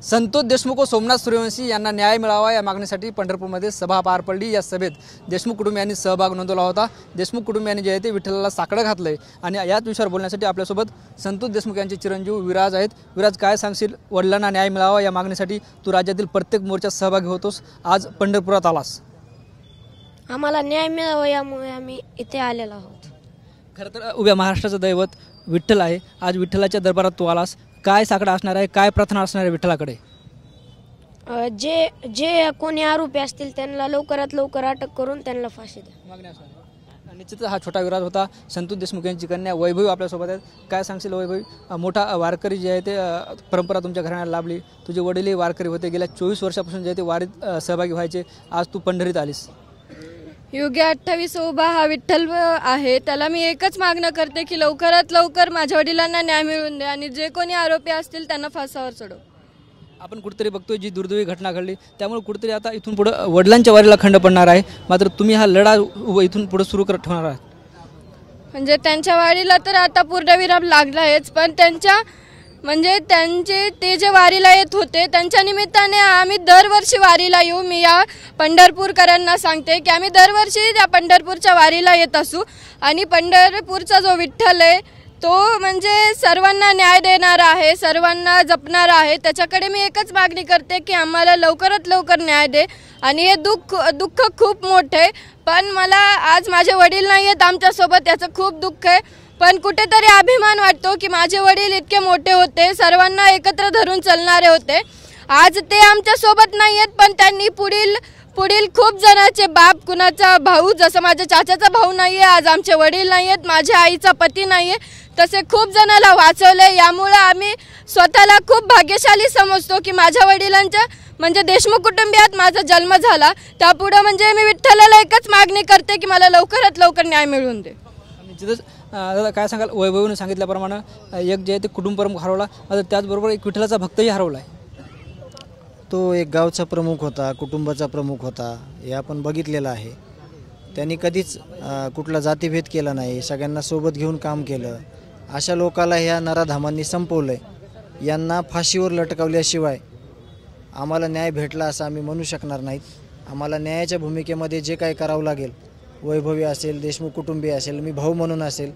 संतोष देशमुख व सोमनाथ सूर्यवंशी यांना न्याय मिळावा या मागणीसाठी पंढरपूरमध्ये सभा पार पडली। या सभेत देशमुख कुटुंबियांनी सहभाग नोंदवला होता। देशमुख कुटुंबियांनी जे आहे ते विठ्ठलाला साकडं घातलंय आणि याच विषयावर बोलण्यासाठी आपल्यासोबत संतोष देशमुख यांचे चिरंजीव विराज आहेत। विराज, काय सांगशील? वडिलांना न्याय मिळावा या मागणीसाठी तू राज्यातील प्रत्येक मोर्चात सहभागी होतोस, आज पंढरपुरात आलास। आम्हाला न्याय मिळावा यामुळे आम्ही इथे आलेलो आहोत। खरं तर उभ्या महाराष्ट्राचं दैवत विठ्ठल आहे। आज विठ्ठलाच्या दरबारात तू आलास, काय साकडं असणार आहे, काय प्रार्थना असणार आहे विठ्ठलाकडे? जे कोणी आरोपी असतील त्यांना लवकरात लवकर अटक करून त्यांना फाशी द्या मागणी असणार आहे। निश्चितच हा छोटा विराज होता। संतोष देशमुख यांची कन्या वैभवी आपल्यासोबत आहेत। काय सांगशील वैभवी? मोठा वारकरी जे आहे ते परंपरा तुमच्या घराण्याला लाभली, तुझे वडीलही वारकरी होते, गेल्या 24 वर्षापासून जे आहे ते वारीत सहभागी व्हायचे, आज तू पंढरीत आलीस। योगी 28 उभा हा विठ्ठल आहे, त्याला मी एकच मागणं करते की लवकरात लवकर माझ्या वडिलांना न्याय मिळवून दे आणि जे कोणी आरोपी असतील त्यांना फासावर चढव। आपण कुठेतरी बघतोय जी दुर्दैवी घटना घडली, त्यामुळे कुठेतरी आता इथून पुढे वडिलांच्या वारीला खंड पडणार आहे, मात्र तुम्ही हा लढा इथून पुढे सुरू करत ठेवणार आहात। म्हणजे त्यांच्या वारीला तर आता पूर्णविराम लागला आहेच, पण त्यांचे ते जे वारीला येत होते त्यांच्या निमित्ताने आम्ही दरवर्षी वारीला येऊ। मी या पंढरपूरकरांना सांगते की आम्ही दरवर्षी त्या पंढरपूरच्या वारीला येत असू आणि पंढरपूरचा जो विठ्ठल आहे तो म्हणजे सर्वांना न्याय देणारा आहे, सर्वांना जपणारा आहे। त्याच्याकडे मी एकच मागणी करते की आम्हाला लवकरात लवकर न्याय दे। आणि हे दुःख खूप मोठे आहे, पण मला आज माझे वडील नाही आहेत आमच्यासोबत, याचं खूप दुःख आहे, पण कुठेतरी अभिमान वाटतो की माझे वडील इतके मोठे होते, सर्वांना एकत्र धरून चालणारे होते। आज ते आमच्या सोबत नाही आहेत, पण त्यांनी पुढील खूप जणांचे बाप, कुणाचा भाऊ, जसं माझ्या चाचाचा भाऊ नाहीये, आज आमचे वडील नाही आहेत, माझ्या आईचा पती नाहीये, तसे खूप जणांना वाचवले। यामुळे आम्ही स्वतःला खूप भाग्यशाली समजतो की माझ्या वडिलांच्या म्हणजे देशमुख कुटुंबियात माझा जन्म झाला। त्यापुढे म्हणजे मी विठ्ठलाला एकच मागणी करते की मला लवकरात लवकर न्याय मिळवून दे। निश्चितच दादा, काय सांगाल? वैभवीने सांगितल्याप्रमाणे एक जे आहे ते कुटुंब प्रमुख हरवला, मात्र त्याचबरोबर एक विठ्ठलाचा भक्तही हरवला आहे। तो एक गावचा प्रमुख होता, कुटुंबाचा प्रमुख होता, हे आपण बघितलेलं आहे। त्यांनी कधीच कुठला जातीभेद केला नाही, सगळ्यांना सोबत घेऊन काम केलं। अशा लोकाला ह्या नराधामांनी संपवलं आहे। यांना फाशीवर लटकवल्याशिवाय आम्हाला न्याय भेटला असं आम्ही म्हणू शकणार नाहीत। आम्हाला न्यायाच्या भूमिकेमध्ये जे काय करावं लागेल, वैभवी असेल, देशमुख कुटुंबीय असेल, मी भाऊ म्हणून असेल,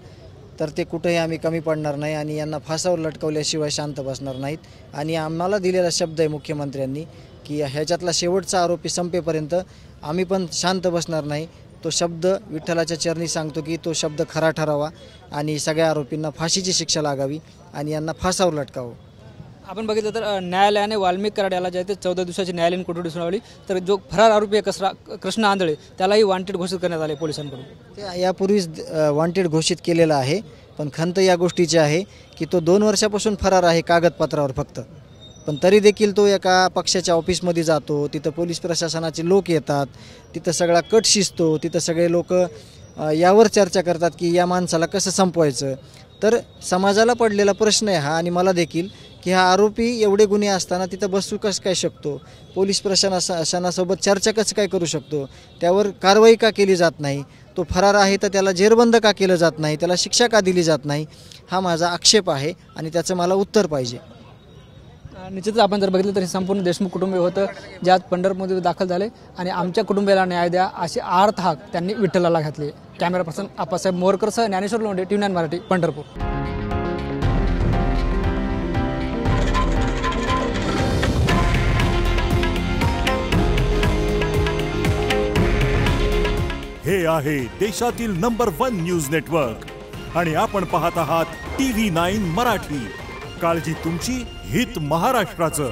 तर ते कुठेही आम्ही कमी पडणार नाही आणि यांना फासावर लटकवल्याशिवाय शांत बसणार नाहीत। आणि आम्हाला दिलेला शब्द आहे मुख्यमंत्र्यांनी की ह्याच्यातला शेवटचा आरोपी संपेपर्यंत आम्ही पण शांत बसणार नाही। तो शब्द विठ्ठलाच्या चरणी सांगतो की तो शब्द खरा ठरावा आणि सगळ्या आरोपींना फाशीची शिक्षा लागावी आणि यांना फासावर लटकावं। आपण बघितलं तर न्यायालयाने वाल्मिक कराड याला जे आहे ते 14 दिवसाची न्यायालयीन कोठडी सुनावली, तर जो फरार आरोपी आहे कृष्ण आंधळे त्यालाही वॉन्टेड घोषित करण्यात आले पोलिसांकडून। ते यापूर्वीच वॉन्टेड घोषित केलेलं आहे, पण खंत या गोष्टीची आहे की तो 2 वर्षापासून फरार आहे कागदपत्रावर फक्त, पण तरी देखील तो एका पक्षाच्या ऑफिसमध्ये जातो, तिथं पोलीस प्रशासनाचे लोक येतात, तिथं सगळा कट शिजतो, तिथं सगळे लोक यावर चर्चा करतात की या माणसाला कसं संपवायचं। तर समाजाला पडलेला प्रश्न आहे हा, आणि मला देखील की हा आरोपी एवढे गुन्हे असताना तिथं बसू कसं काय शकतो, पोलीस प्रशासनासोबत चर्चा कसं काय करू शकतो, त्यावर कारवाई का केली जात नाही, तो फरार आहे तर त्याला जेरबंद का केलं जात नाही, त्याला शिक्षा का दिली जात नाही, हा माझा आक्षेप आहे आणि त्याचं मला उत्तर पाहिजे। निश्चितच आपण जर बघितलं तर हे संपूर्ण देशमुख कुटुंबीय होतं जे आज पंढरपूरमध्ये दाखल झाले आणि आमच्या कुटुंबियाला न्याय द्या अशी आर्त हाक त्यांनी विठ्ठलाला घातली। कॅमेरा पर्सन आप्पासाहेब मोरकरसह ज्ञानेश्वर लोंढे, TV9 मराठी, पंढरपूर। हे आहे देशातील नंबर 1 न्यूज नेटवर्क आणि आपण पाहत आहात TV9 मराठी। काळजी तुमची, हित महाराष्ट्राचं।